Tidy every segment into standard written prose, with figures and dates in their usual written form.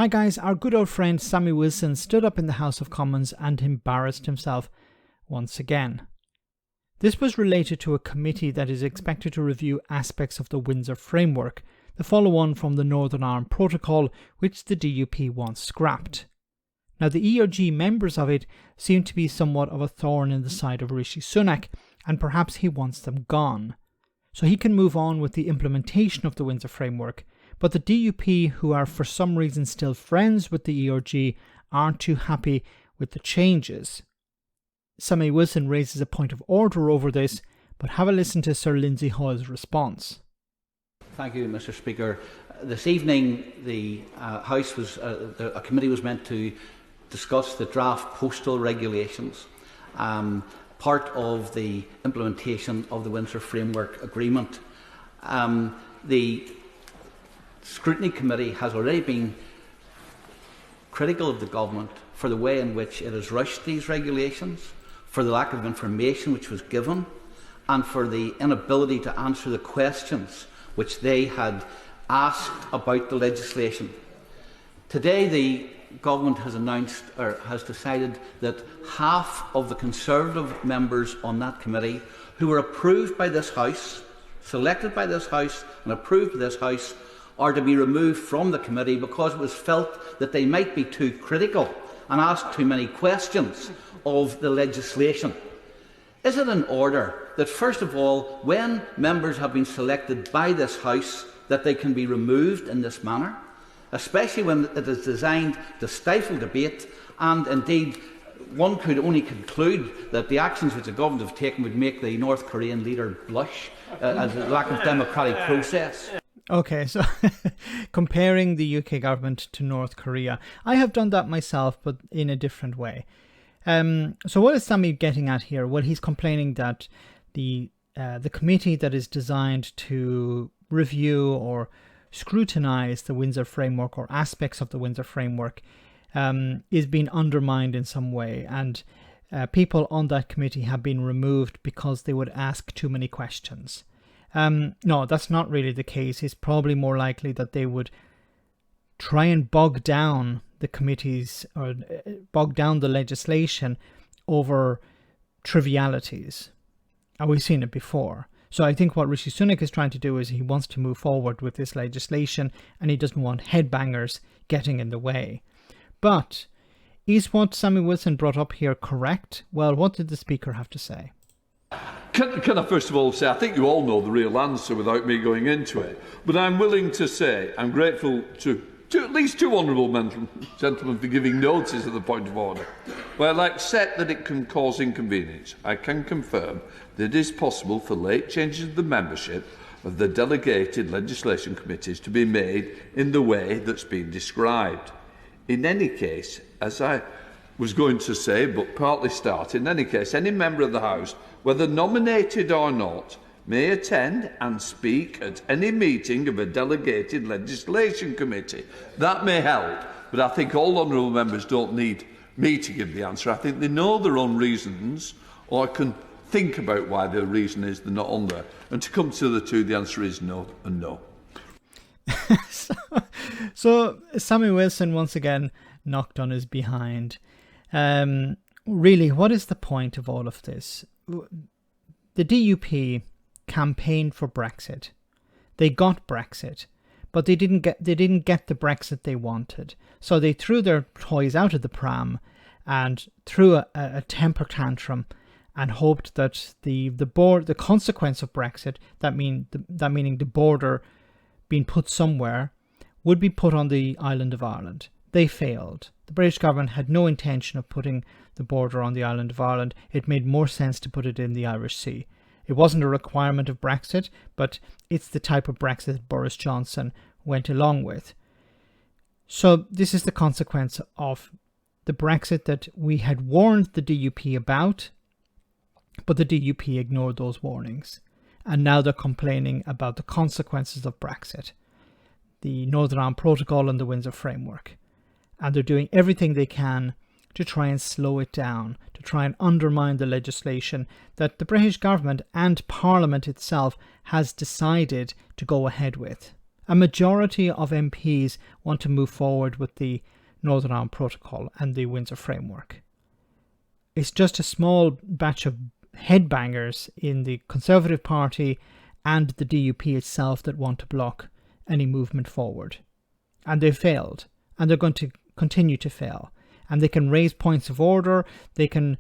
Hi guys, our good old friend Sammy Wilson stood up in the House of Commons and embarrassed himself once again. This was related to a committee that is expected to review aspects of the Windsor Framework, the follow-on from the Northern Ireland Protocol, which the DUP wants scrapped. Now the ERG members of it seem to be somewhat of a thorn in the side of Rishi Sunak, and perhaps he wants them gone, so he can move on with the implementation of the Windsor Framework. But the DUP, who are for some reason still friends with the ERG, aren't too happy with the changes. Sammy Wilson raises a point of order over this, but have a listen to Sir Lindsay Hoyle's response. Thank you, Mr. Speaker. This evening, the House was a committee was meant to discuss the draft postal regulations, part of the implementation of the Windsor Framework Agreement. The Scrutiny Committee has already been critical of the government for the way in which it has rushed these regulations, for the lack of information which was given, and for the inability to answer the questions which they had asked about the legislation. Today the government has announced, or has decided, that half of the Conservative members on that committee, who were approved by this House, selected by this House and approved by this House, are to be removed from the committee because it was felt that they might be too critical and ask too many questions of the legislation. Is it in order that, first of all, when members have been selected by this House, that they can be removed in this manner, especially when it is designed to stifle debate, and indeed one could only conclude that the actions which the government have taken would make the North Korean leader blush as a lack of democratic process? Okay, so comparing the UK government to North Korea. I have done that myself, but in a different way. So what is Sammy getting at here? Well, he's complaining that the committee that is designed to review or scrutinise the Windsor Framework or aspects of the Windsor Framework is being undermined in some way, and people on that committee have been removed because they would ask too many questions. No, that's not really the case. It's probably more likely that they would try and bog down the committees or bog down the legislation over trivialities. And we've seen it before. So I think what Rishi Sunak is trying to do is he wants to move forward with this legislation, and he doesn't want headbangers getting in the way. But is what Sammy Wilson brought up here correct? Well, what did the Speaker have to say? Can I first of all say, I think you all know the real answer without me going into it, but I'm willing to say I'm grateful to at least two honourable gentlemen for giving notice at the point of order. While I accept that it can cause inconvenience, I can confirm that it is possible for late changes of the membership of the delegated legislation committees to be made in the way that's been described. In any case, as I was going to say, but partly start, in any case, any member of the House, whether nominated or not, may attend and speak at any meeting of a delegated legislation committee. That may help, but I think all honourable members don't need me to give the answer. I think they know their own reasons, or can think about why their reason is they're not on there. And to come to the two, the answer is no and no. So Sammy Wilson once again knocked on his behind. Really, what is the point of all of this? The DUP campaigned for Brexit. They got Brexit, but they didn't get the Brexit they wanted. So they threw their toys out of the pram and threw a temper tantrum and hoped that the consequence of Brexit, that meaning the border being put somewhere, would be put on the island of Ireland. They failed. The British government had no intention of putting the border on the island of Ireland. It made more sense to put it in the Irish Sea. It wasn't a requirement of Brexit, but it's the type of Brexit that Boris Johnson went along with. So this is the consequence of the Brexit that we had warned the DUP about, but the DUP ignored those warnings. And now they're complaining about the consequences of Brexit, the Northern Ireland Protocol and the Windsor Framework. And they're doing everything they can to try and slow it down, to try and undermine the legislation that the British government and Parliament itself has decided to go ahead with. A majority of MPs want to move forward with the Northern Ireland Protocol and the Windsor Framework. It's just a small batch of headbangers in the Conservative Party and the DUP itself that want to block any movement forward. And they failed, and they're going to continue to fail. And they can raise points of order, they can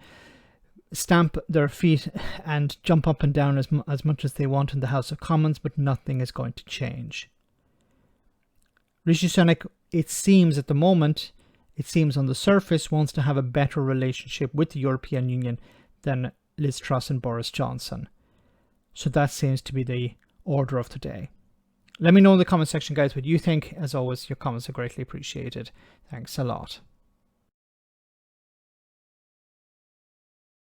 stamp their feet and jump up and down as much as they want in the House of Commons, but nothing is going to change. Rishi Sunak, it seems at the moment, it seems on the surface, wants to have a better relationship with the European Union than Liz Truss and Boris Johnson. So that seems to be the order of the day. Let me know in the comment section, guys, what you think. As always, your comments are greatly appreciated. Thanks a lot.